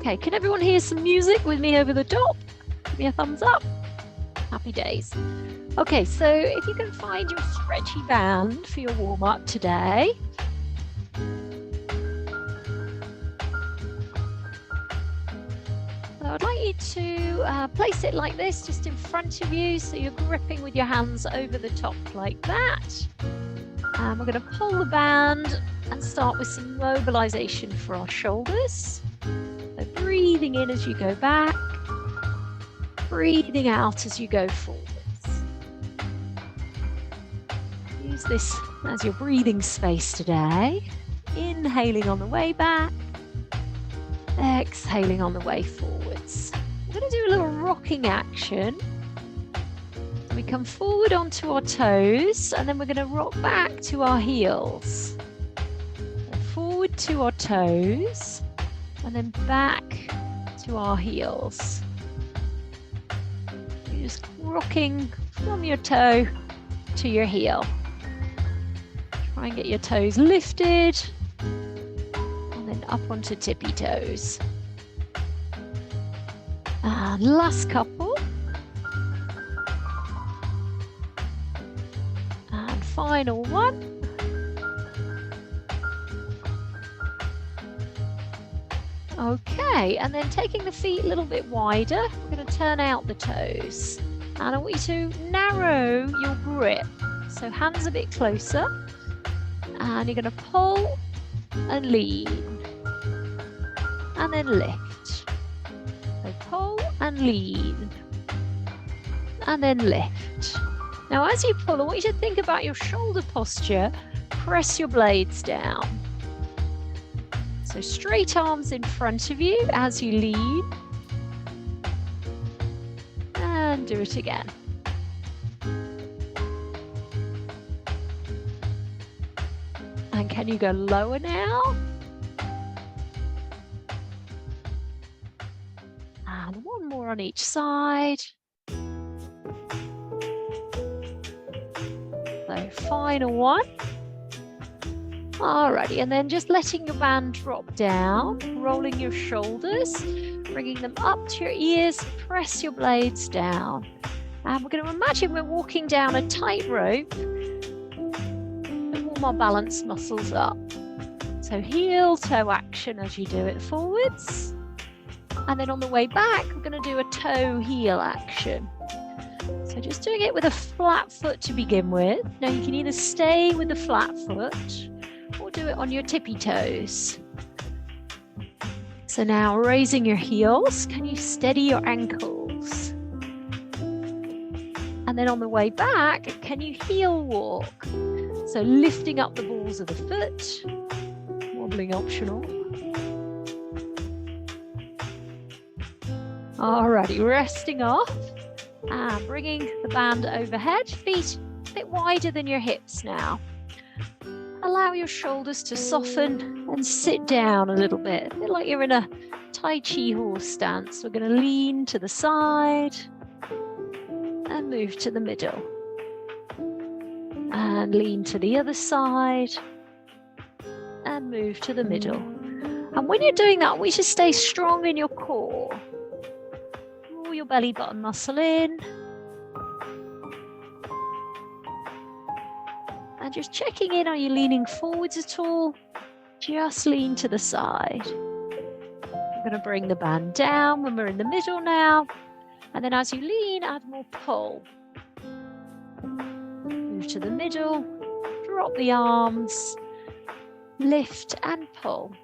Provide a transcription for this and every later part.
Okay, can everyone hear some music with me over the top? Give me a thumbs up. Happy days. Okay, so if you can find your stretchy band for your warm-up today. So I'd like you to place it like this, just in front of you, so you're gripping with your hands over the top like that. And we're going to pull the band and start with some mobilization for our shoulders. So breathing in as you go back, breathing out as you go forwards. Use this as your breathing space today. Inhaling on the way back, exhaling on the way forwards. We're going to do a little rocking action. We come forward onto our toes, and then we're going to rock back to our heels. Forward to our toes, and then back to our heels. You're just rocking from your toe to your heel. Try and get your toes lifted, and then up onto tippy toes. And last couple. And final one. Okay, and then taking the feet a little bit wider, we're going to turn out the toes. And I want you to narrow your grip. So hands a bit closer. And you're going to pull and lean. And then lift. So pull and lean. And then lift. Now as you pull, I want you to think about your shoulder posture. Press your blades down. So straight arms in front of you as you lean. And do it again. And can you go lower now? And one more on each side. So final one. Alrighty, and then just letting your band drop down, rolling your shoulders, bringing them up to your ears, press your blades down. And we're going to imagine we're walking down a tightrope and warm our balance muscles up. So heel toe action as you do it forwards. And then on the way back, we're going to do a toe heel action. So just doing it with a flat foot to begin with. Now you can either stay with the flat foot or do it on your tippy toes. So now raising your heels, can you steady your ankles? And then on the way back, can you heel walk? So lifting up the balls of the foot, wobbling optional. Alrighty, resting off and bringing the band overhead, feet a bit wider than your hips now. Allow your shoulders to soften and sit down a little bit like you're in a Tai Chi horse stance. We're going to lean to the side and move to the middle. And lean to the other side and move to the middle. And when you're doing that, we should stay strong in your core. Draw your belly button muscle in. And just checking in, are you leaning forwards at all? Just lean to the side. I'm going to bring the band down when we're in the middle now. And then as you lean, add more pull. Move to the middle, drop the arms, lift and pull.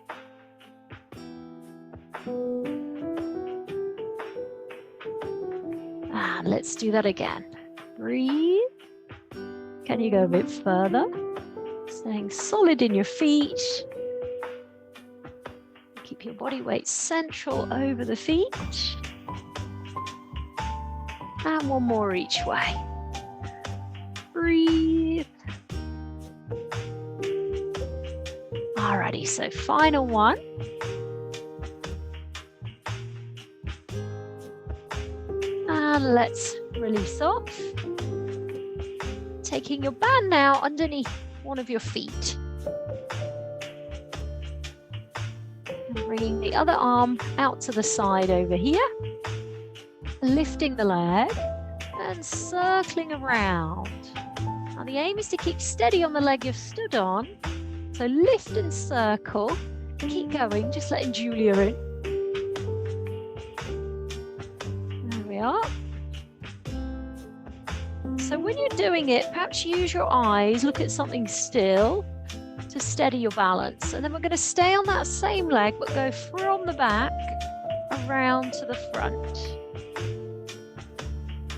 And let's do that again. Breathe. Can you go a bit further? Staying solid in your feet. Keep your body weight central over the feet. And one more each way. Breathe. Alrighty, so final one. And let's release off. Taking your band now underneath one of your feet. And bringing the other arm out to the side over here. Lifting the leg and circling around. Now the aim is to keep steady on the leg you've stood on. So lift and circle. Keep going, just letting Julia in. There we are. So when you're doing it, perhaps use your eyes, look at something still to steady your balance. And then we're going to stay on that same leg, but go from the back around to the front.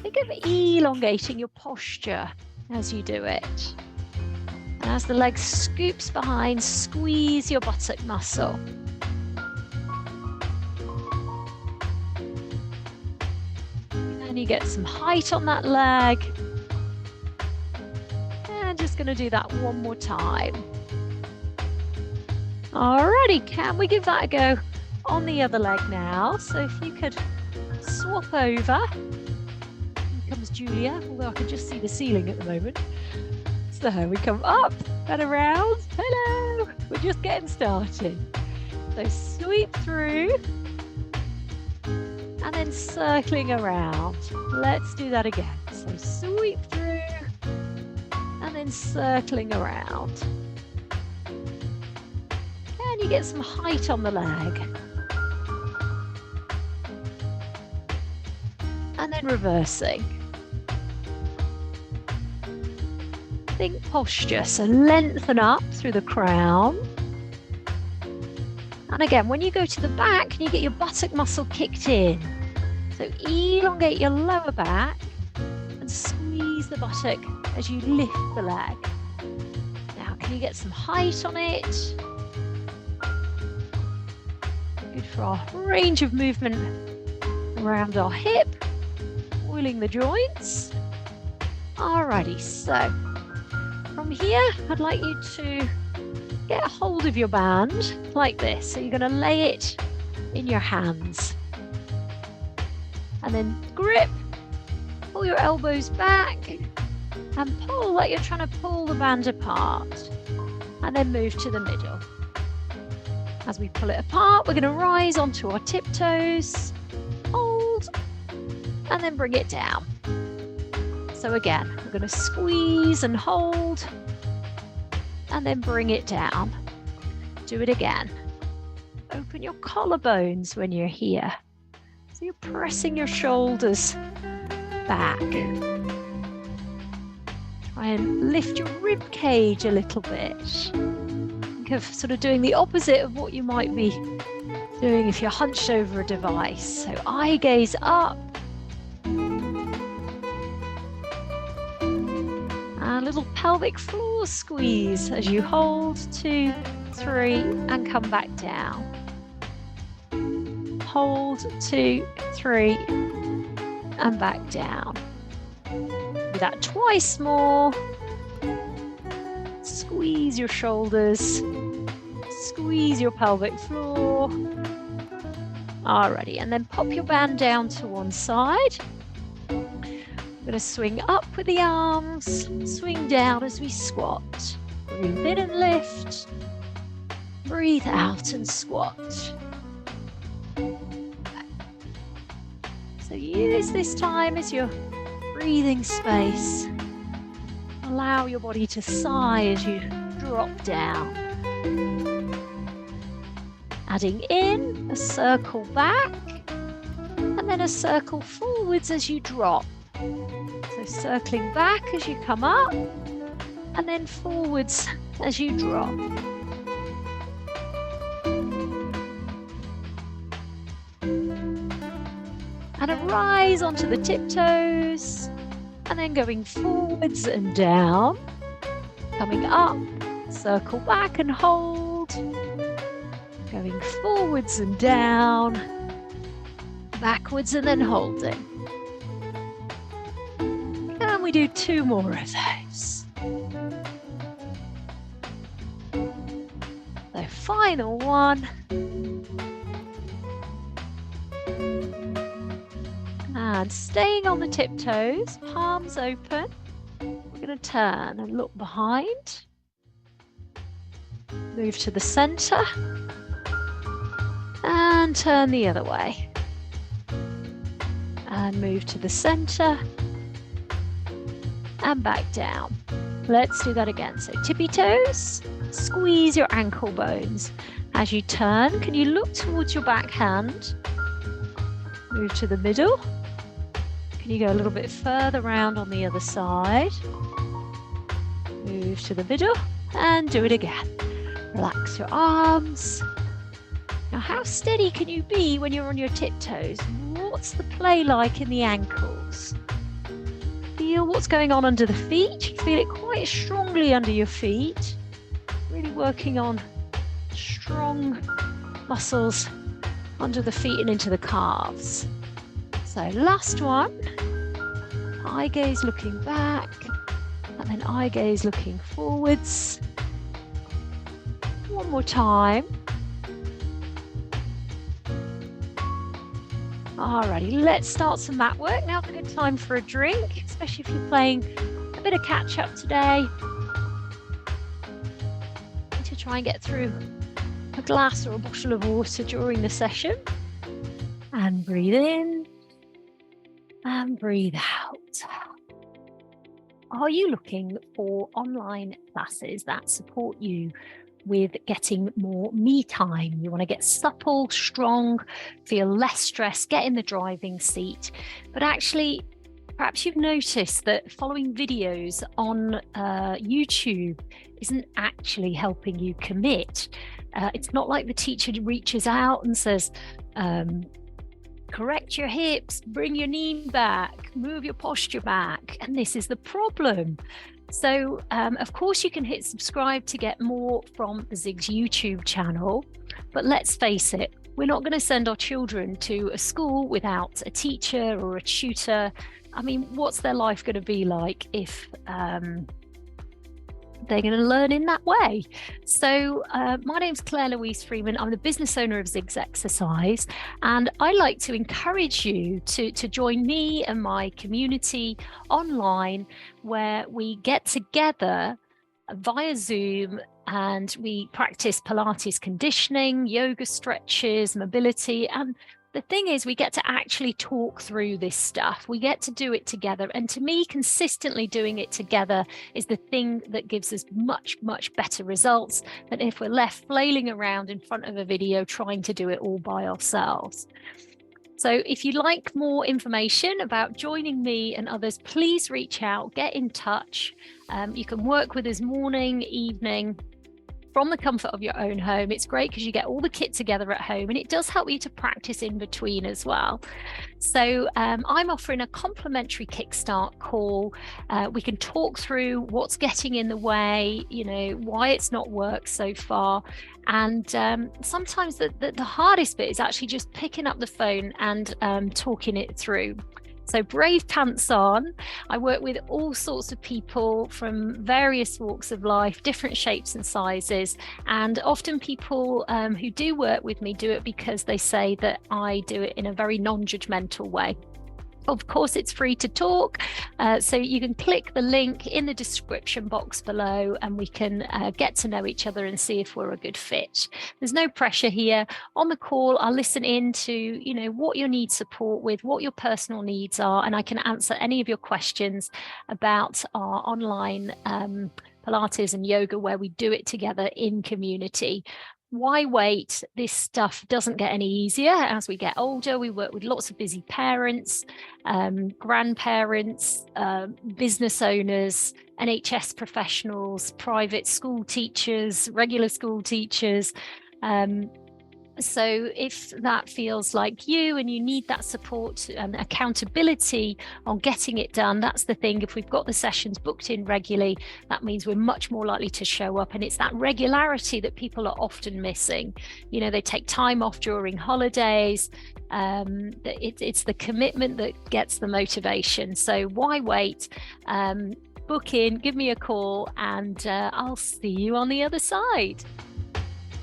Think of elongating your posture as you do it. And as the leg scoops behind, squeeze your buttock muscle. And you get some height on that leg. And just going to do that one more time. Alrighty, can we give that a go on the other leg now? So if you could swap over. Here comes Julia, although I can just see the ceiling at the moment. So we come up and around. Hello, we're just getting started. So sweep through and then circling around. Let's do that again. So sweep through and then circling around. And you get some height on the leg. And then reversing. Think posture, so lengthen up through the crown. And again, when you go to the back, you get your buttock muscle kicked in. So elongate your lower back and squeeze the buttock as you lift the leg. Now, can you get some height on it? Good for our range of movement around our hip, oiling the joints. Alrighty, so from here, I'd like you to get a hold of your band like this. So you're going to lay it in your hands. And then grip, pull your elbows back and pull like you're trying to pull the band apart. And then move to the middle. As we pull it apart, we're going to rise onto our tiptoes, hold, and then bring it down. So again, we're going to squeeze and hold and then bring it down. Do it again. Open your collarbones when you're here. So you're pressing your shoulders back. Try and lift your rib cage a little bit. Think of sort of doing the opposite of what you might be doing if you're hunched over a device. So eye gaze up. A little pelvic floor squeeze as you hold 2, 3 and come back down. Hold 2, 3 and back down. Do that twice more. Squeeze your shoulders. Squeeze your pelvic floor. Alrighty, and then pop your band down to one side. We're going to swing up with the arms, swing down as we squat. Breathe in and lift. Breathe out and squat. So use this time as your breathing space. Allow your body to sigh as you drop down. Adding in a circle back and then a circle forwards as you drop. So circling back as you come up and then forwards as you drop. And a rise onto the tiptoes and then going forwards and down. Coming up, circle back and hold. Going forwards and down. Backwards and then holding. And we do 2 more of those. The final one. And staying on the tiptoes, palms open. We're going to turn and look behind. Move to the center. and turn the other way. And move to the center and back down. Let's do that again. So tippy toes, squeeze your ankle bones. As you turn, can you look towards your back hand? Move to the middle. Can you go a little bit further around on the other side? Move to the middle and do it again. Relax your arms. Now, how steady can you be when you're on your tiptoes? What's the play like in the ankles? Feel what's going on under the feet. Feel it quite strongly under your feet. Really working on strong muscles under the feet and into the calves. So last one. Eye gaze looking back, and then eye gaze looking forwards. One more time. Alrighty, let's start some mat work. Now's a good time for a drink, especially if you're playing a bit of catch up today. To try and get through a glass or a bottle of water during the session. And breathe in and breathe out. Are you looking for online classes that support you with getting more me time? You want to get supple, strong, feel less stressed, get in the driving seat. But actually, perhaps you've noticed that following videos on YouTube isn't actually helping you commit. It's not like the teacher reaches out and says, correct your hips, bring your knee back, move your posture back. And this is the problem. So, of course, you can hit subscribe to get more from the Zigs YouTube channel. But let's face it, we're not going to send our children to a school without a teacher or a tutor. I mean, what's their life going to be like if they're going to learn in that way? So my name's Claire Louise Freeman. I'm the business owner of Zigs Exercise, and I like to encourage you to join me and my community online, where we get together via Zoom and we practice Pilates conditioning, yoga stretches, mobility. And the thing is, we get to actually talk through this stuff. We get to do it together. And to me, consistently doing it together is the thing that gives us much, much better results than if we're left flailing around in front of a video trying to do it all by ourselves. So if you'd like more information about joining me and others, please reach out, get in touch. You can work with us morning, evening, from the comfort of your own home. It's great because you get all the kit together at home, and it does help you to practice in between as well. So I'm offering a complimentary kickstart call. We can talk through what's getting in the way, you know, why it's not worked so far. And sometimes the hardest bit is actually just picking up the phone and talking it through. So brave pants on. I work with all sorts of people from various walks of life, different shapes and sizes. And often people who do work with me do it because they say that I do it in a very non-judgmental way. Of course, it's free to talk, so you can click the link in the description box below and we can get to know each other and see if we're a good fit. There's no pressure here. On the call, I'll listen in to, you know, what you need support with, what your personal needs are, and I can answer any of your questions about our online Pilates and yoga, where we do it together in community. Why wait? This stuff doesn't get any easier as we get older. We work with lots of busy parents, grandparents, business owners, NHS professionals, private school teachers, regular school teachers. So if that feels like you and you need that support and accountability on getting it done, that's the thing. If we've got the sessions booked in regularly, that means we're much more likely to show up. And it's that regularity that people are often missing. You know, they take time off during holidays. It's the commitment that gets the motivation. So why wait? Book in, give me a call, and I'll see you on the other side.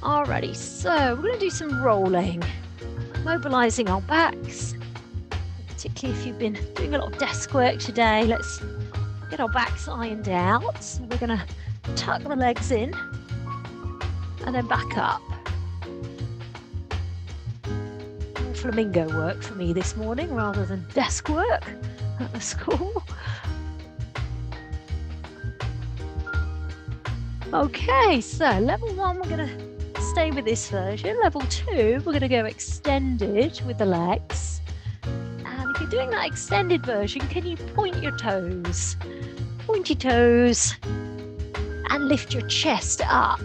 Alrighty, so we're going to do some rolling, mobilising our backs, particularly if you've been doing a lot of desk work today. Let's get our backs ironed out. So we're going to tuck the legs in and then back up. flamingo work for me this morning rather than desk work at the school. Okay, so level 1, we're going to stay with this version. Level 2, we're going to go extended with the legs. And if you're doing that extended version, can you point your toes? Pointy toes, and lift your chest up.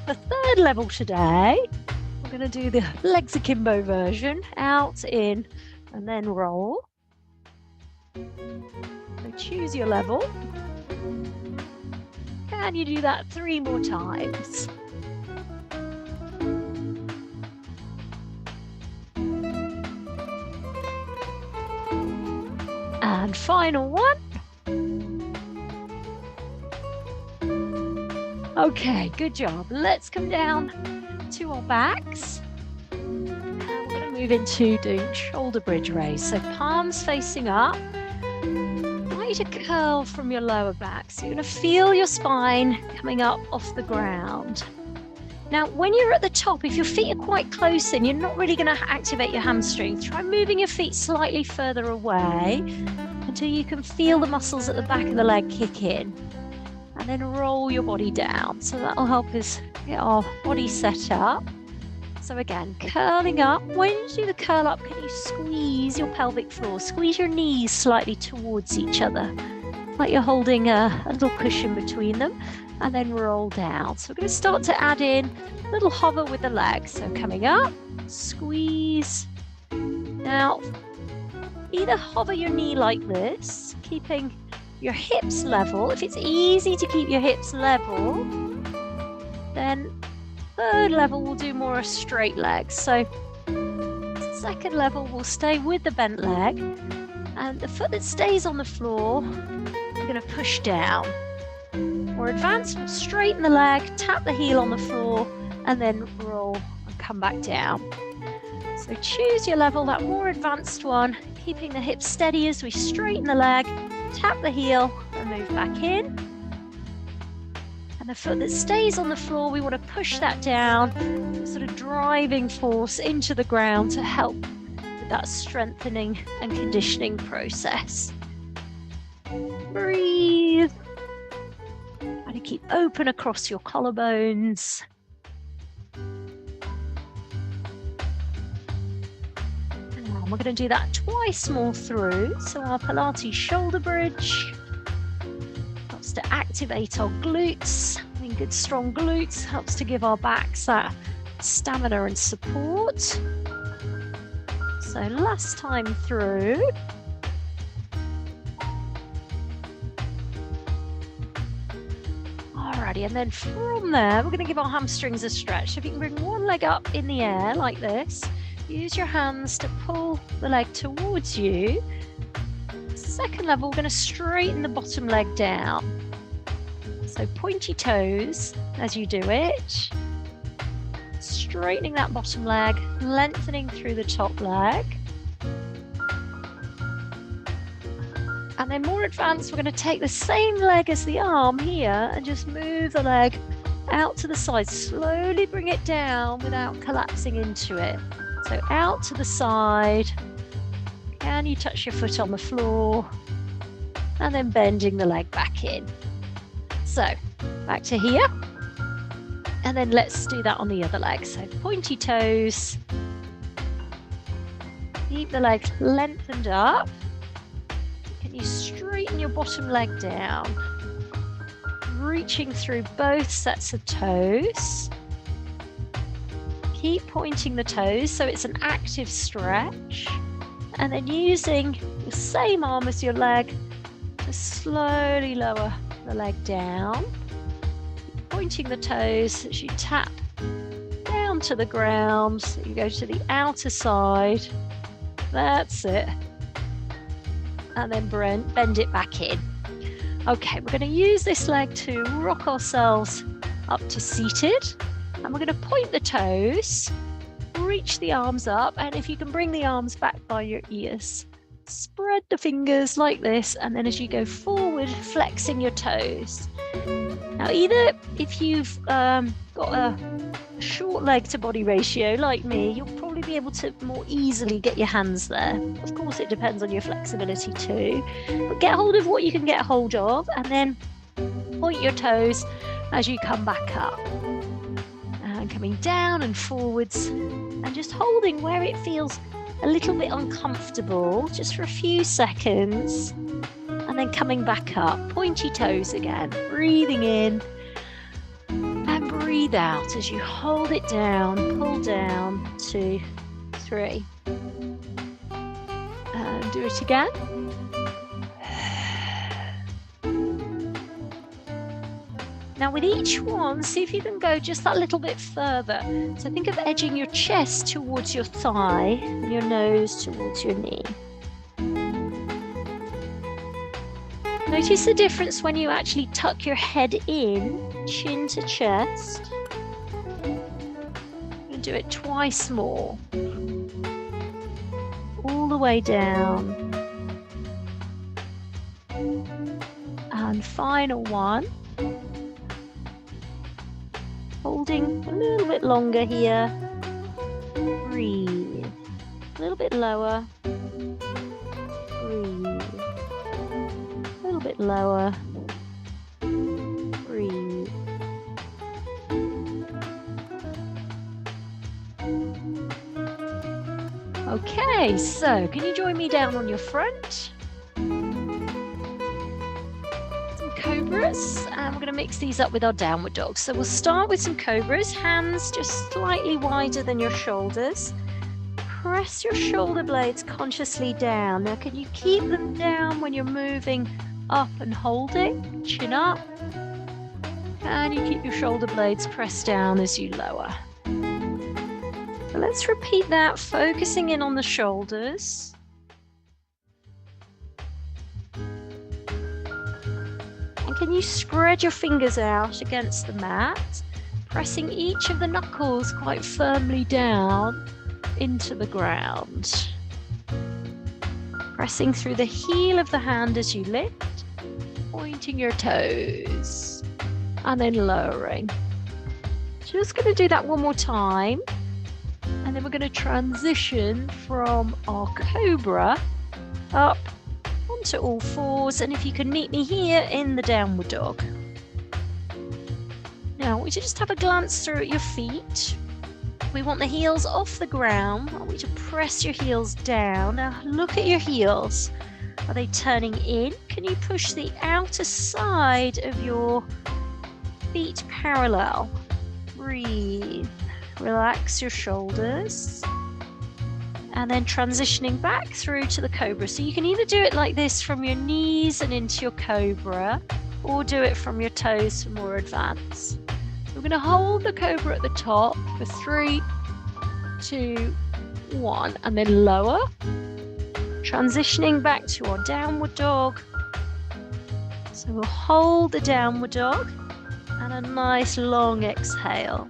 The third level today, we're going to do the legs akimbo version. Out, in, and then roll. So choose your level. Can you do that 3 more times? And final one. Okay, good job. Let's come down to our backs. And we're going to move into doing shoulder bridge raise. So palms facing up. I want you to curl from your lower back. So you're going to feel your spine coming up off the ground. Now, when you're at the top, if your feet are quite close in, you're not really going to activate your hamstrings. Try moving your feet slightly further away until you can feel the muscles at the back of the leg kick in. And then roll your body down. So that'll help us get our body set up. So again, curling up. When you do the curl up, can you squeeze your pelvic floor? Squeeze your knees slightly towards each other, like you're holding a little cushion between them, and then roll down. So we're going to start to add in a little hover with the legs. So coming up, squeeze. Now, either hover your knee like this, keeping your hips level. If it's easy to keep your hips level, then third level we'll do more a straight leg. So second level we'll stay with the bent leg, and the foot that stays on the floor we're going to push down. More advanced, we'll straighten the leg, tap the heel on the floor, and then roll and come back down. So choose your level, that more advanced one, keeping the hips steady as we straighten the leg, tap the heel and move back in. And the foot that stays on the floor, we want to push that down, sort of driving force into the ground to help with that strengthening and conditioning process. Breathe. And keep open across your collarbones. And we're going to do that twice more through. So our Pilates shoulder bridge helps to activate our glutes. Having good strong glutes helps to give our backs that stamina and support. So last time through. Alrighty, and then from there, we're going to give our hamstrings a stretch. So if you can bring one leg up in the air like this, use your hands to pull the leg towards you. Second level, we're going to straighten the bottom leg down. So pointy toes as you do it. Straightening that bottom leg, lengthening through the top leg. And then more advanced, we're going to take the same leg as the arm here and just move the leg out to the side. Slowly bring it down without collapsing into it. So out to the side. Can you touch your foot on the floor? And then bending the leg back in. So back to here. And then let's do that on the other leg. So pointy toes. Keep the leg lengthened up. Can you straighten your bottom leg down? Reaching through both sets of toes. Keep pointing the toes so it's an active stretch. And then using the same arm as your leg to slowly lower the leg down. Pointing the toes as you tap down to the ground. So you go to the outer side. That's it. And then bend it back in. Okay, we're going to use this leg to rock ourselves up to seated. And we're going to point the toes, reach the arms up, and if you can bring the arms back by your ears. Spread the fingers like this, and then as you go forward, flexing your toes. Now, either if you've got a short leg to body ratio like me, you'll probably be able to more easily get your hands there. Of course, it depends on your flexibility too, but get hold of what you can get hold of, and then point your toes as you come back up. And coming down and forwards, and just holding where it feels a little bit uncomfortable, just for a few seconds, and then coming back up. Pointy toes again, breathing in and breathe out as you hold it down, pull down, 2, 3. And do it again. Now with each one, see if you can go just that little bit further. So think of edging your chest towards your thigh and your nose towards your knee. Notice the difference when you actually tuck your head in, chin to chest. And do it twice more. All the way down. And final one. Holding a little bit longer here. Breathe. A little bit lower. Breathe. A little bit lower. Breathe. Okay, so can you join me down on your front? Cobras, and we're going to mix these up with our downward dog. So we'll start with some cobras, hands just slightly wider than your shoulders. Press your shoulder blades consciously down. Now can you keep them down when you're moving up and holding? Chin up. And you keep your shoulder blades pressed down as you lower. So let's repeat that, focusing in on the shoulders. Can you spread your fingers out against the mat, pressing each of the knuckles quite firmly down into the ground. Pressing through the heel of the hand as you lift, pointing your toes, and then lowering. Just going to do that one more time, and then we're going to transition from our cobra up to all fours, and if you can meet me here in the downward dog. Now I want you to just have a glance through at your feet. We want the heels off the ground. I want you to press your heels down. Now look at your heels. Are they turning in? Can you push the outer side of your feet parallel? Breathe. Relax your shoulders. And then transitioning back through to the cobra. So you can either do it like this from your knees and into your cobra, or do it from your toes for more advanced. We're going to hold the cobra at the top for 3, 2, 1, and then lower. Transitioning back to our downward dog. So we'll hold the downward dog and a nice long exhale.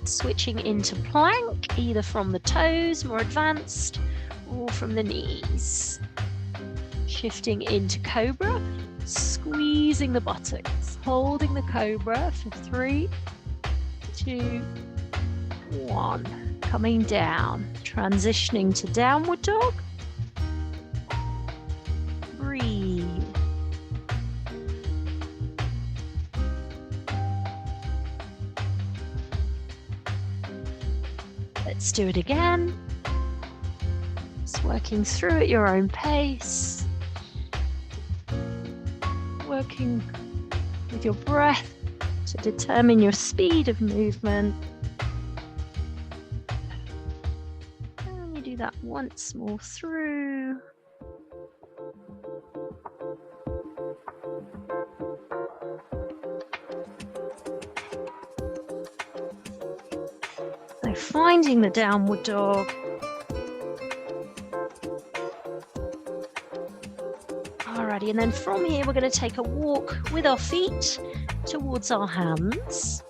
Switching into plank, either from the toes, more advanced, or from the knees. Shifting into cobra, squeezing the buttocks, holding the cobra for 3, 2, 1. Coming down, transitioning to downward dog. Breathe. Let's do it again. Just working through at your own pace. Working with your breath to determine your speed of movement. And you do that once more through. So finding the downward dog. Alrighty, and then from here we're going to take a walk with our feet towards our hands,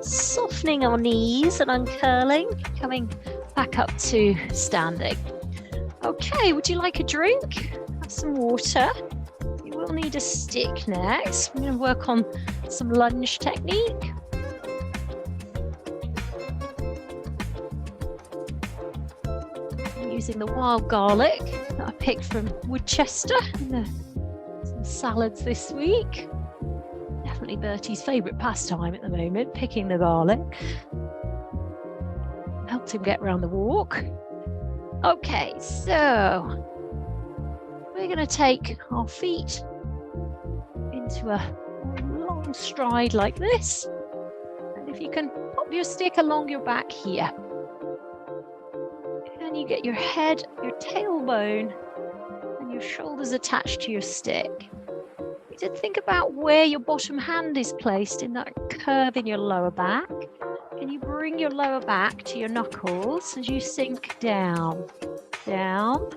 softening our knees and uncurling, coming back up to standing. Okay, would you like a drink? Have some water. You're will need a stick next. I'm going to work on some lunge technique. I'm using the wild garlic that I picked from Woodchester in some salads this week. Definitely Bertie's favourite pastime at the moment, picking the garlic. Helped him get around the walk. Okay, so we're going to take our feet into a long stride like this. And if you can pop your stick along your back here. Can you get your head, your tailbone, and your shoulders attached to your stick? You did think about where your bottom hand is placed in that curve in your lower back. Can you bring your lower back to your knuckles as you sink down, down,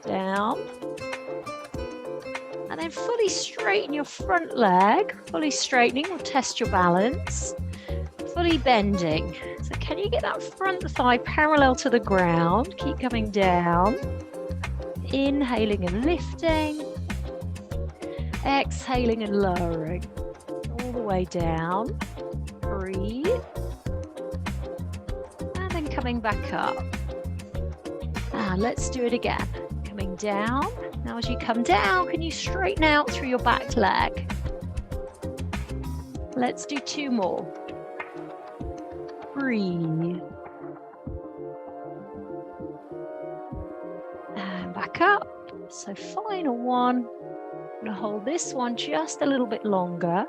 down? And then fully straighten your front leg. Fully straightening will test your balance. Fully bending. So can you get that front thigh parallel to the ground? Keep coming down. Inhaling and lifting. Exhaling and lowering. All the way down. Breathe. And then coming back up. And let's do it again. Coming down. Now as you come down, can you straighten out through your back leg? Let's do 2 more. Breathe. And back up. So final one. I'm going to hold this one just a little bit longer.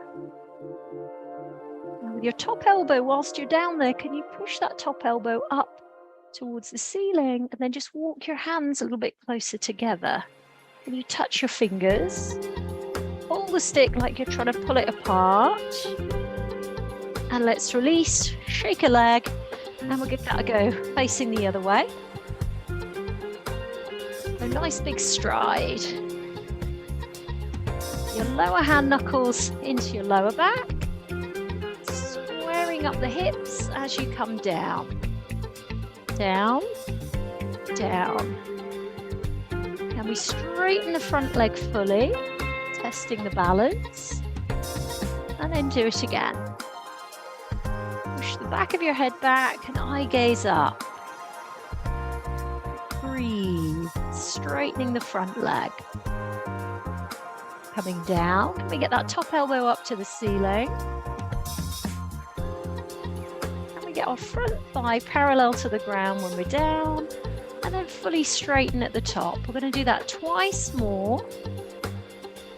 And with your top elbow, whilst you're down there, can you push that top elbow up towards the ceiling and then just walk your hands a little bit closer together? Can you touch your fingers? Hold the stick like you're trying to pull it apart. And let's release, shake a leg, and we'll give that a go facing the other way. A nice big stride. Your lower hand knuckles into your lower back. Squaring up the hips as you come down. Down, down. Can we straighten the front leg fully, testing the balance, and then do it again. Push the back of your head back and eye gaze up. Breathe, straightening the front leg. Coming down, can we get that top elbow up to the ceiling? Can we get our front thigh parallel to the ground when we're down? And then fully straighten at the top. We're going to do that twice more.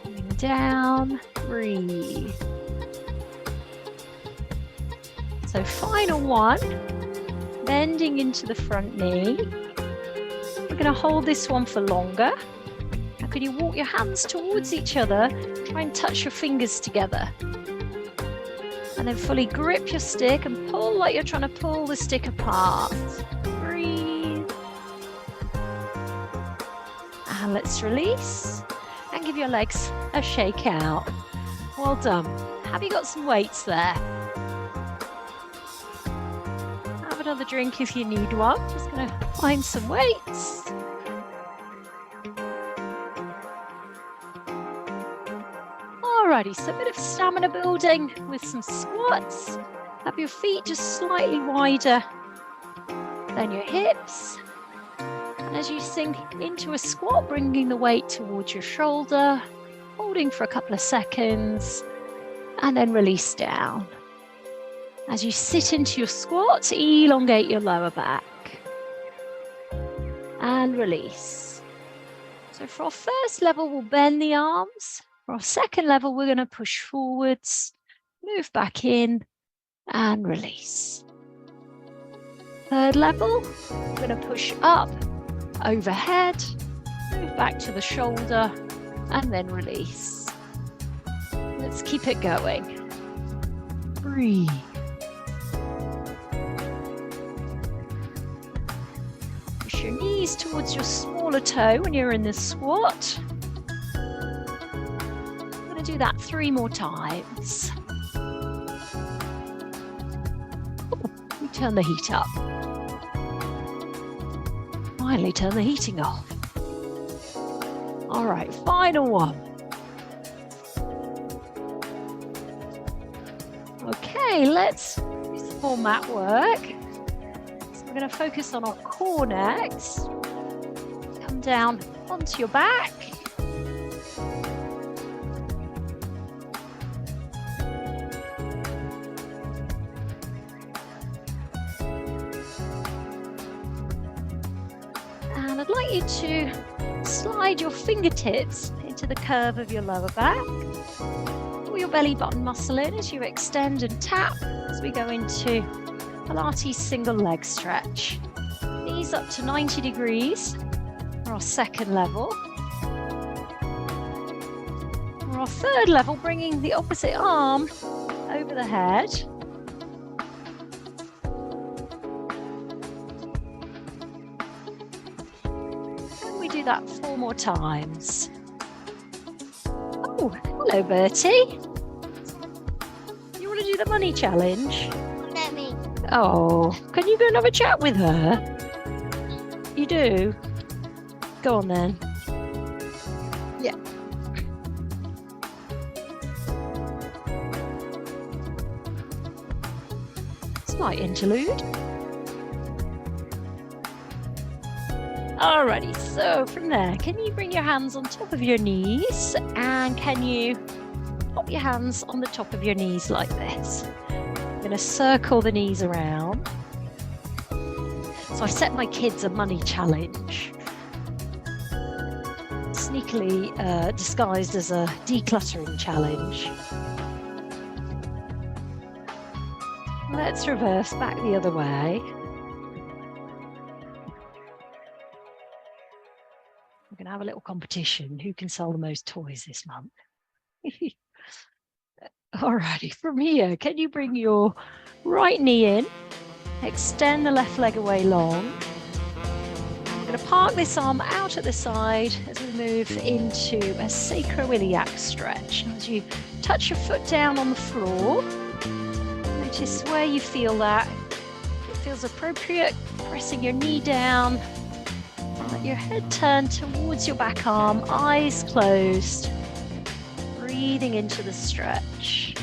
Coming down, breathe. So final one, bending into the front knee. We're going to hold this one for longer. Now can you walk your hands towards each other? Try and touch your fingers together. And then fully grip your stick and pull like you're trying to pull the stick apart. Breathe. And let's release and give your legs a shake out. Well done. Have you got some weights there? Have another drink if you need one. Just going to find some weights. Alrighty, so a bit of stamina building with some squats. Have your feet just slightly wider than your hips. And as you sink into a squat, bringing the weight towards your shoulder, holding for a couple of seconds, and then release down. As you sit into your squat, elongate your lower back. And release. So for our first level, we'll bend the arms. For our second level, we're going to push forwards, move back in, and release. Third level, we're going to push up, overhead, move back to the shoulder, and then release. Let's keep it going. Breathe. Push your knees towards your smaller toe when you're in the squat. I'm going to do that 3 more times. We turn the heat up. Finally turn the heating off. All right, final one. Okay, let's do some more mat work. So we're going to focus on our core next. Come down onto your back. And I'd like you to slide your fingertips into the curve of your lower back. Pull your belly button muscle in as you extend and tap as we go into Pilates single leg stretch. Knees up to 90 degrees for our second level. For our third level, bringing the opposite arm over the head. And we do that 4 more times. Oh, hello, Bertie. You want to do the money challenge? Let me. Oh, can you go and have a chat with her? You do? Go on then. Yeah. Slight interlude. Alrighty, so from there, can you bring your hands on top of your knees and can you pop your hands on the top of your knees like this? I'm going to circle the knees around. So I've set my kids a money challenge, sneakily disguised as a decluttering challenge. Let's reverse back the other way. We're going to have a little competition. Who can sell the most toys this month? Alrighty, from here, can you bring your right knee in, extend the left leg away long. I'm going to park this arm out at the side as we move into a sacroiliac stretch. As you touch your foot down on the floor, notice where you feel that. If it feels appropriate, pressing your knee down. Let your head turn towards your back arm, eyes closed. Breathing into the stretch.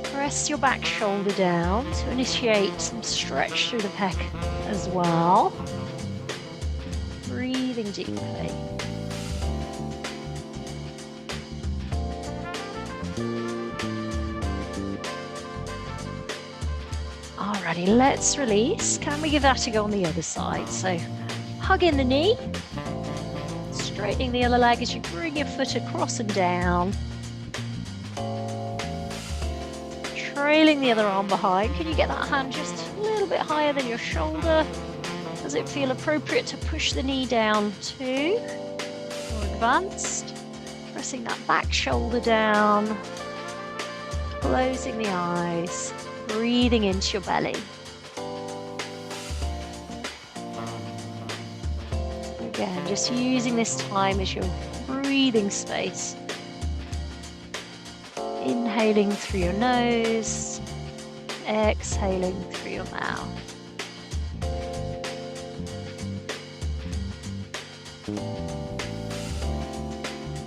Press your back shoulder down to initiate some stretch through the pec as well. Breathing deeply. Alrighty, let's release. Can we give that a go on the other side? So hug in the knee. Straightening the other leg as you bring your foot across and down. Trailing the other arm behind. Can you get that hand just a little bit higher than your shoulder? Does it feel appropriate to push the knee down too? More advanced. Pressing that back shoulder down. Closing the eyes. Breathing into your belly. Again, just using this time as your breathing space. Inhaling through your nose, exhaling through your mouth.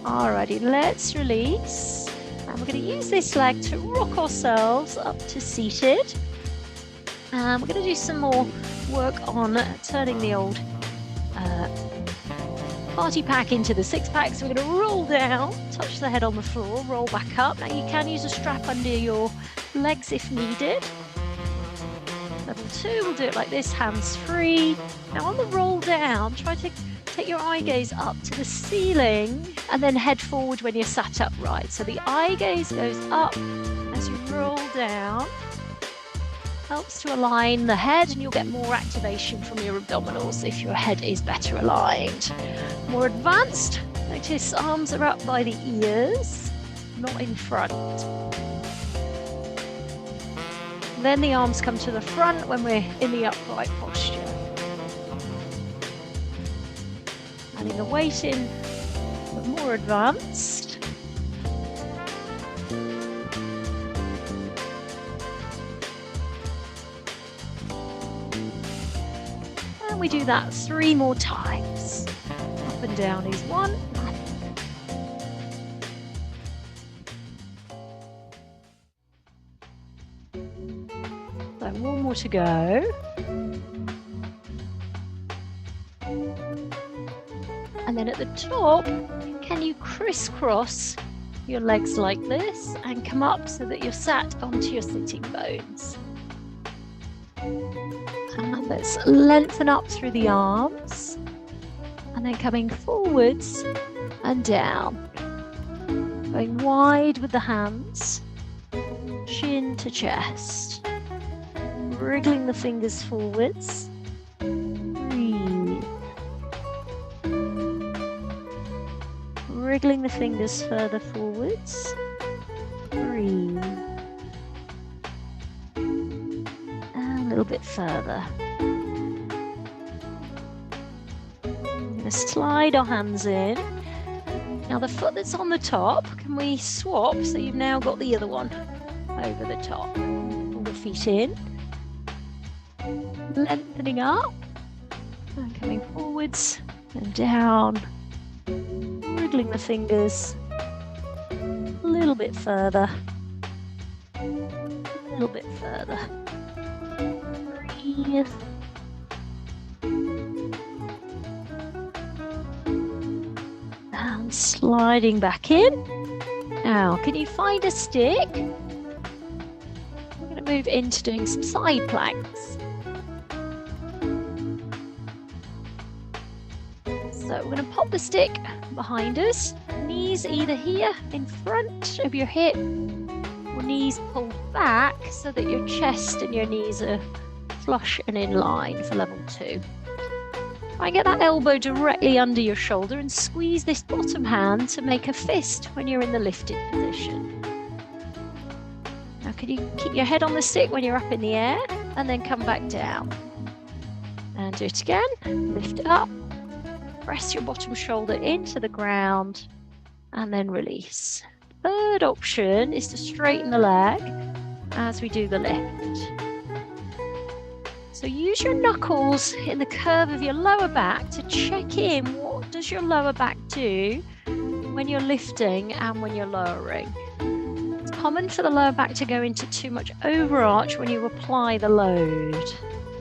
Alrighty, let's release. And we're going to use this leg to rock ourselves up to seated. And we're going to do some more work on turning the old party pack into the six pack. So we're going to roll down, touch the head on the floor, roll back up. Now you can use a strap under your legs if needed. Level 2, we'll do it like this, hands free. Now on the roll down, try to take your eye gaze up to the ceiling and then head forward when you're sat upright. So the eye gaze goes up as you roll down. Helps to align the head and you'll get more activation from your abdominals if your head is better aligned. More advanced, notice arms are up by the ears, not in front. Then the arms come to the front when we're in the upright posture. Adding the weight in, but more advanced. We do that 3 more times. Up and down is 1. more to go. And then at the top, can you crisscross your legs like this and come up so that you're sat onto your sitting bones? And let's lengthen up through the arms and then coming forwards and down. Going wide with the hands, chin to chest. Wriggling the fingers forwards. Breathe. Wriggling the fingers further forwards. Breathe. And a little bit further. I'm going to slide our hands in. Now the foot that's on the top, can we swap so you've now got the other one over the top? Pull the feet in, lengthening up, and coming forwards and down, wriggling the fingers a little bit further, a little bit further. Breathe. Sliding back in. Now, can you find a stick? We're going to move into doing some side planks. So we're going to pop the stick behind us, knees either here in front of your hip or knees pulled back so that your chest and your knees are flush and in line for level 2. Try and get that elbow directly under your shoulder and squeeze this bottom hand to make a fist when you're in the lifted position. Now, can you keep your head on the stick when you're up in the air and then come back down? And do it again. Lift up, press your bottom shoulder into the ground and then release. Third option is to straighten the leg as we do the lift. So use your knuckles in the curve of your lower back to check in what does your lower back do when you're lifting and when you're lowering. It's common for the lower back to go into too much overarch when you apply the load.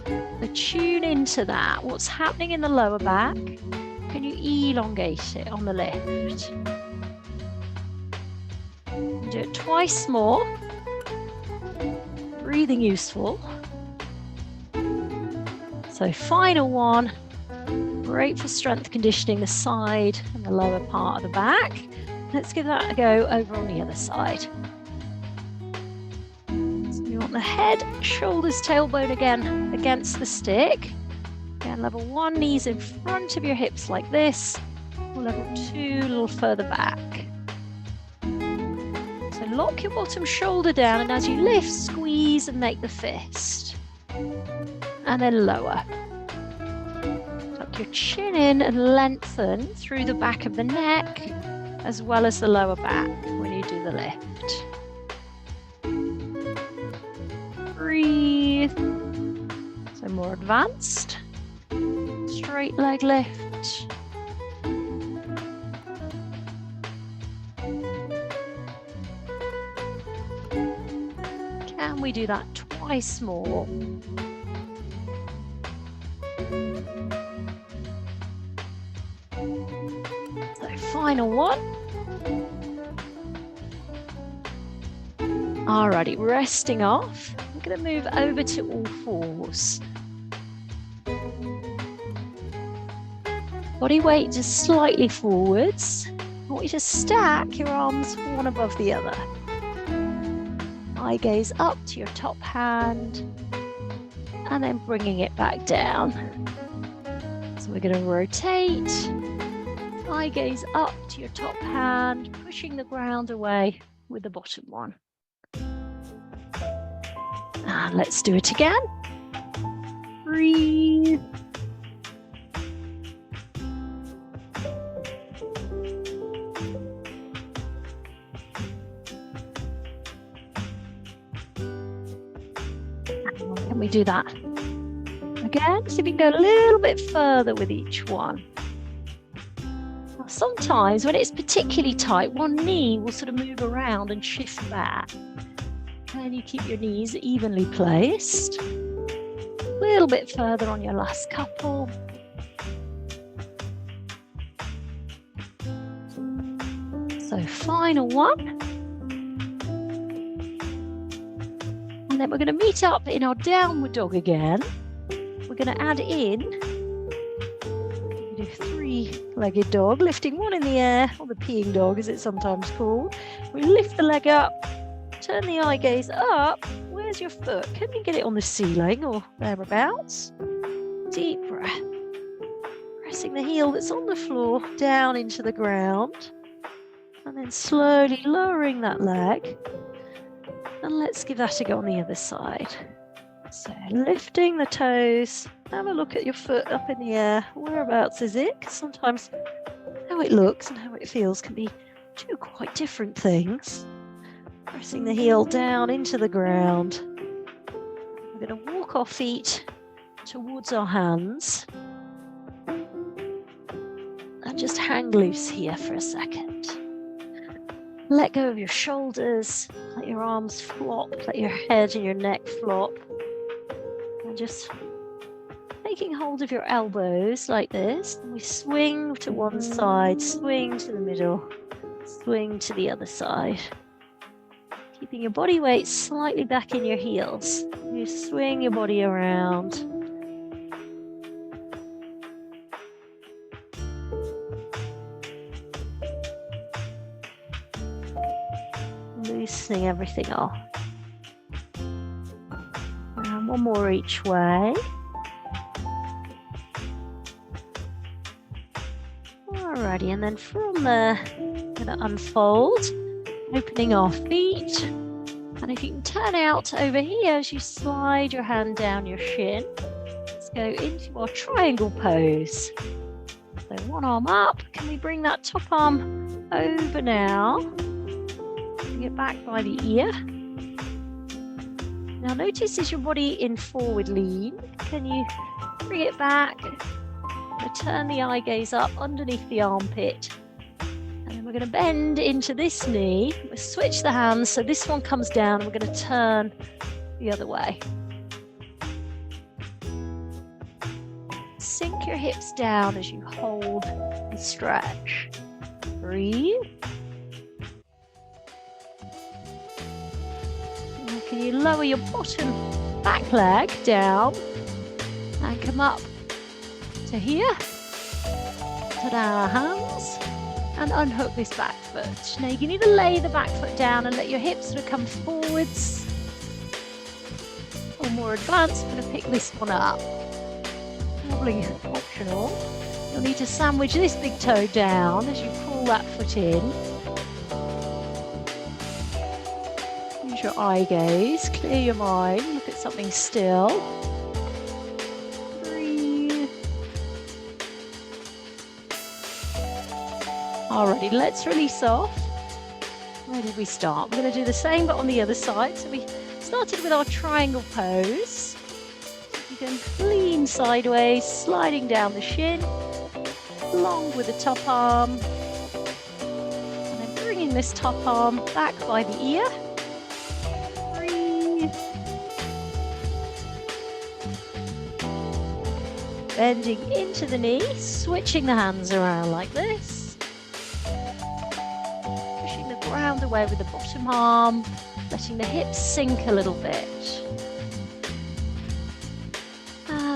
So tune into that. What's happening in the lower back? Can you elongate it on the lift? Do it twice more. Breathing useful. So final one, great for strength conditioning the side and the lower part of the back. Let's give that a go over on the other side. So you want the head, shoulders, tailbone again against the stick. Again, level 1, knees in front of your hips like this. Or level 2, a little further back. So lock your bottom shoulder down and as you lift, squeeze and make the fist. And then lower. Tuck your chin in and lengthen through the back of the neck as well as the lower back when you do the lift. Breathe. So more advanced. Straight leg lift. Can we do that twice more? So final one. Alrighty, resting off. I'm going to move over to all fours. Body weight just slightly forwards. I want you to stack your arms one above the other. Eye gaze up to your top hand and then bringing it back down. So we're going to rotate. Eye gaze up to your top hand, pushing the ground away with the bottom one. And let's do it again. Breathe. Can we do that again? See if we can go a little bit further with each one. Now, sometimes when it's particularly tight, one knee will sort of move around and shift back. Can you keep your knees evenly placed? a little bit further on your last couple. So final one. And then we're going to meet up in our downward dog again. We're going to add in, we do three-legged dog, lifting one in the air, or the peeing dog as it's sometimes called. We lift the leg up, turn the eye gaze up. Where's your foot? Can you get it on the ceiling or thereabouts? Deep breath. Pressing the heel that's on the floor down into the ground. And then slowly lowering that leg. And let's give that a go on the other side. So lifting the toes. Have a look at your foot up in the air. Whereabouts is it? 'Cause sometimes how it looks and how it feels can be two quite different things. Pressing the heel down into the ground. We're going to walk our feet towards our hands. And just hang loose here for a second. Let go of your shoulders, let your arms flop, let your head and your neck flop. And just taking hold of your elbows like this. And we swing to one side, swing to the middle, swing to the other side. Keeping your body weight slightly back in your heels. You swing your body around. Loosening everything off. And one more each way. Alrighty, and then from there, we're going to unfold, opening our feet. And if you can turn out over here as you slide your hand down your shin, let's go into our triangle pose. So one arm up. Can we bring that top arm over now? Bring it back by the ear. Now notice, is your body in forward lean? Can you bring it back? Turn the eye gaze up underneath the armpit. And then we're going to bend into this knee. We'll switch the hands. So this one comes down. We're going to turn the other way. Sink your hips down as you hold and stretch. Breathe. And can you lower your bottom back leg down and come up to here? Put our hands and unhook this back foot. Now you need to lay the back foot down and let your hips sort of come forwards. Or more advanced, I'm going to pick this one up. Probably optional. You'll need to sandwich this big toe down as you pull that foot in. Use your eye gaze, clear your mind, look at something still. Breathe. Alrighty, let's release off. Where did we start? We're going to do the same but on the other side. So we started with our triangle pose. You can lean sideways, sliding down the shin, long with the top arm, and then bringing this top arm back by the ear. Breathe. Bending into the knee, switching the hands around like this. Pushing the ground away with the bottom arm, letting the hips sink a little bit.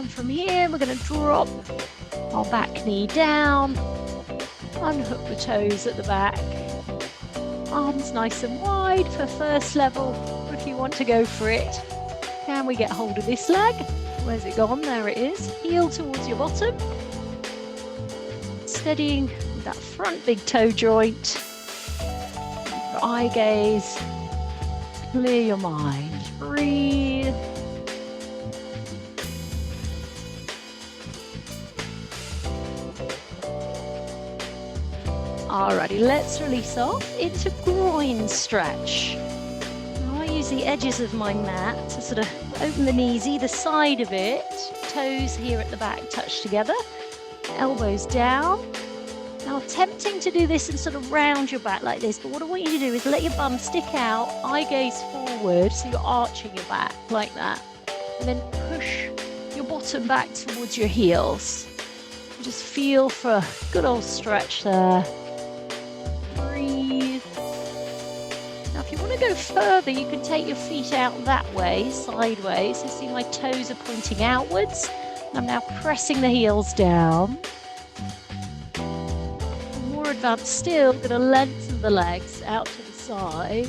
From here, we're going to drop our back knee down, unhook the toes at the back, arms nice and wide for first level, or if you want to go for it. Can we get hold of this leg? Where's it gone? There it is. Heel towards your bottom. Steadying with that front big toe joint. Your eye gaze. Clear your mind. Breathe. Alrighty, let's release off into groin stretch. Now I use the edges of my mat to sort of open the knees either side of it. Toes here at the back touch together. Elbows down. Now tempting to do this and sort of round your back like this, but what I want you to do is let your bum stick out, eye gaze forward, so you're arching your back like that. And then push your bottom back towards your heels. Just feel for a good old stretch there. Breathe. Now, if you want to go further, you can take your feet out that way, sideways. You see my toes are pointing outwards. I'm now pressing the heels down. More advanced still, I'm going to lengthen the legs out to the side.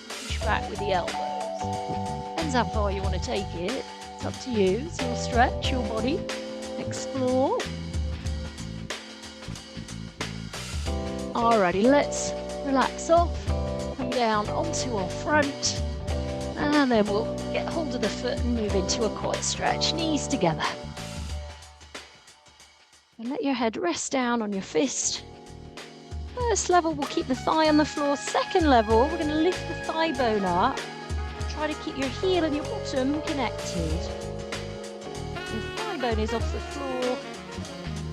Push back with the elbows. Depends how far you want to take it. It's up to you. It's your stretch, your body. Explore. Alrighty, let's relax off. Come down onto our front. And then we'll get hold of the foot and move into a quad stretch. Knees together. And let your head rest down on your fist. First level, we'll keep the thigh on the floor. Second level, we're going to lift the thigh bone up. Try to keep your heel and your bottom connected. Your thigh bone is off the floor.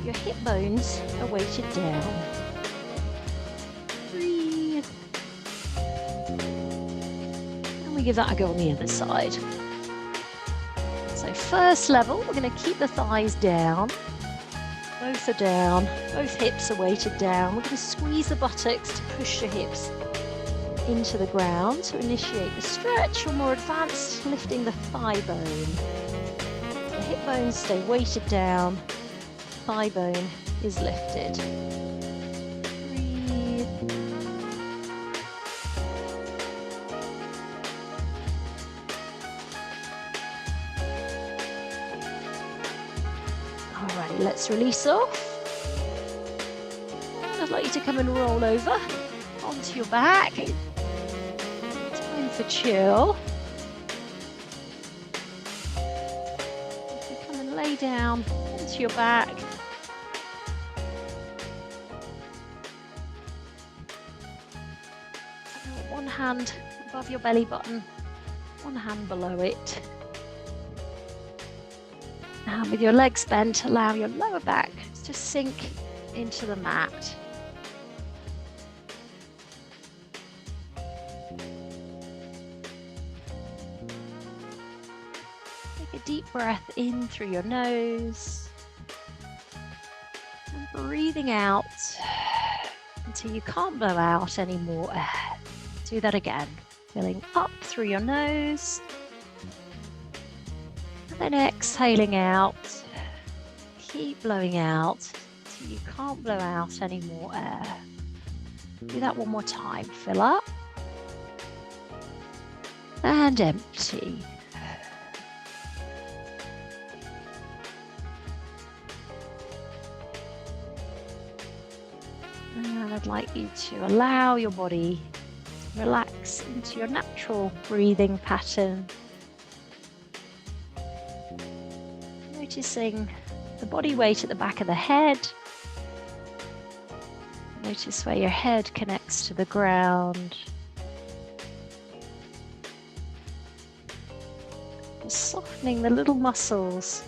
Your hip bones are weighted down. Breathe. And we give that a go on the other side. So first level, we're going to keep the thighs down. Both are down, both hips are weighted down. We're going to squeeze the buttocks to push the hips into the ground to initiate the stretch, or more advanced, lifting the thigh bone. The hip bones stay weighted down, thigh bone is lifted. Breathe. Alright, let's release off. And I'd like you to come and roll over onto your back. Time for chill. You come and lay down onto your back. One hand above your belly button, one hand below it. Now with your legs bent, allow your lower back to sink into the mat. Take a deep breath in through your nose and breathing out until you can't blow out any more air. Do that again, filling up through your nose. Then exhaling out, keep blowing out till you can't blow out any more air. Do that one more time. Fill up and empty. And I'd like you to allow your body to relax into your natural breathing pattern. Noticing the body weight at the back of the head. Notice where your head connects to the ground. Just softening the little muscles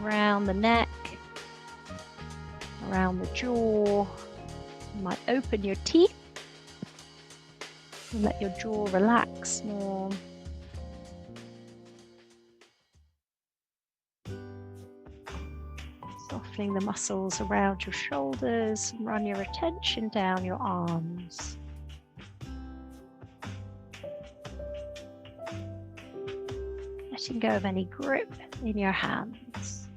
around the neck, around the jaw. You might open your teeth and let your jaw relax more. Softening the muscles around your shoulders, and run your attention down your arms. Letting go of any grip in your hands.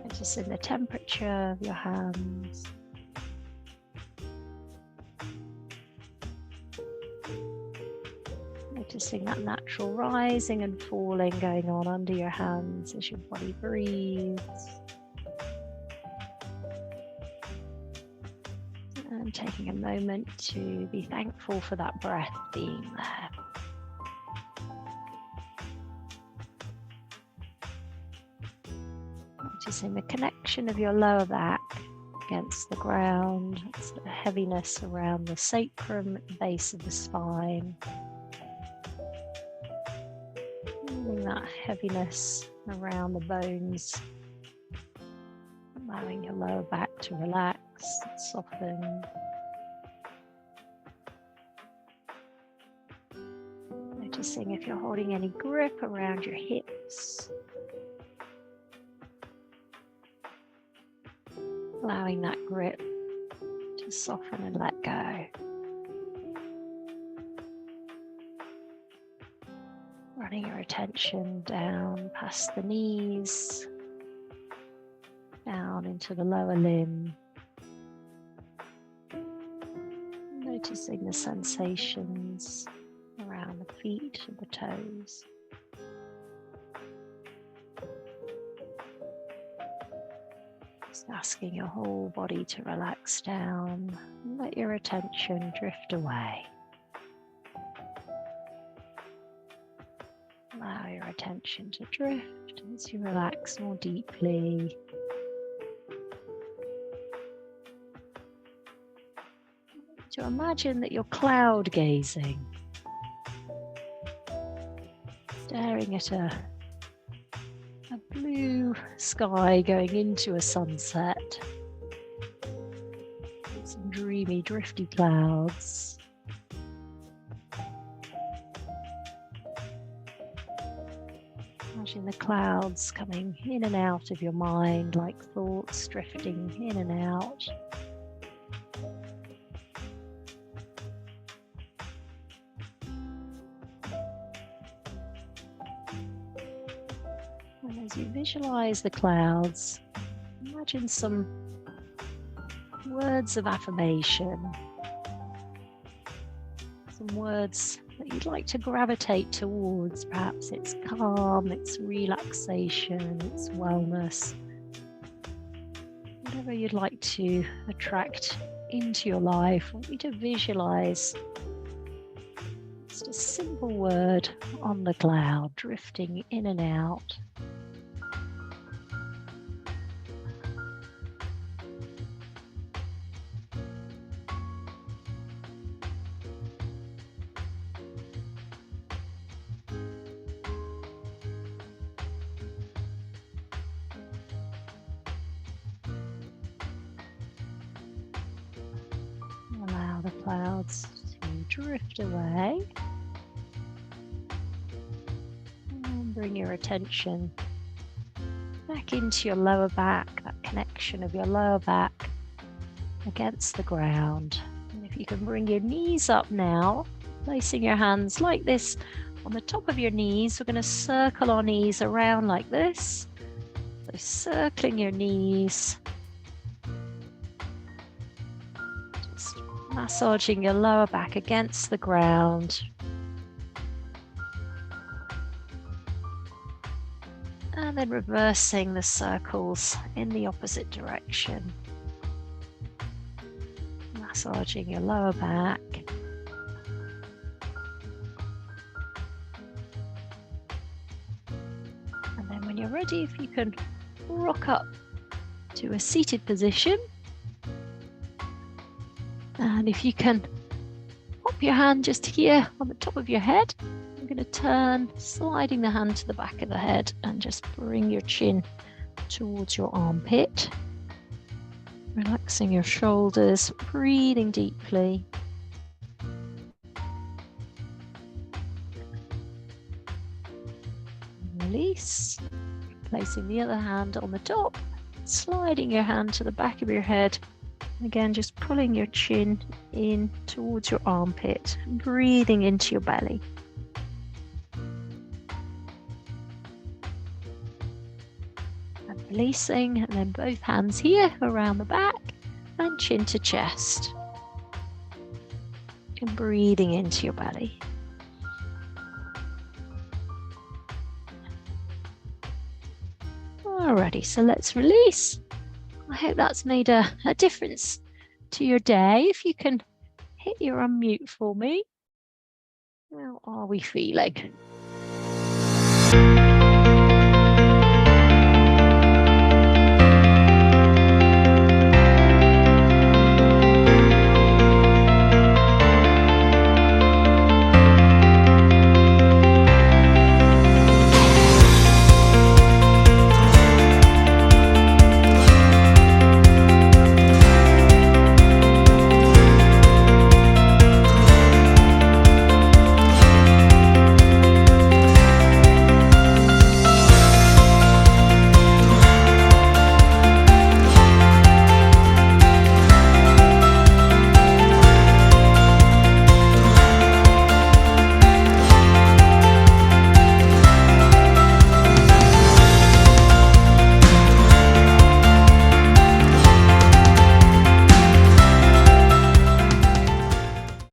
Noticing the temperature of your hands. Noticing that natural rising and falling going on under your hands as your body breathes. And taking a moment to be thankful for that breath being there. Noticing the connection of your lower back against the ground. It's the heaviness around the sacrum, base of the spine. Feeling that heaviness around the bones, allowing your lower back to relax and soften. Noticing if you're holding any grip around your hips. Allowing that grip to soften and let go. Running your attention down past the knees, down into the lower limb. Noticing the sensations around the feet and the toes. Just asking your whole body to relax down and let your attention drift away. Allow your attention to drift as you relax more deeply. To imagine that you're cloud gazing, staring at a blue sky going into a sunset. Some dreamy, drifty clouds. Imagine the clouds coming in and out of your mind like thoughts drifting in and out. And as you visualize the clouds, imagine some words of affirmation, some words that you'd like to gravitate towards. Perhaps it's calm, it's relaxation, it's wellness. Whatever you'd like to attract into your life, I want you to visualize just a simple word on the cloud, drifting in and out. Allow the clouds to drift away. And bring your attention back into your lower back, that connection of your lower back against the ground. And if you can bring your knees up now, placing your hands like this on the top of your knees, we're going to circle our knees around like this. So circling your knees. Massaging your lower back against the ground. And then reversing the circles in the opposite direction. Massaging your lower back. And then when you're ready, if you can rock up to a seated position. And if you can pop your hand just here on the top of your head, I'm going to turn, sliding the hand to the back of the head and just bring your chin towards your armpit. Relaxing your shoulders, breathing deeply. Release. Placing the other hand on the top, sliding your hand to the back of your head. Again, just pulling your chin in towards your armpit, breathing into your belly. And releasing, and then both hands here around the back and chin to chest. And breathing into your belly. Alrighty, so let's release. I hope that's made a difference to your day. If you can hit your unmute for me. How are we feeling?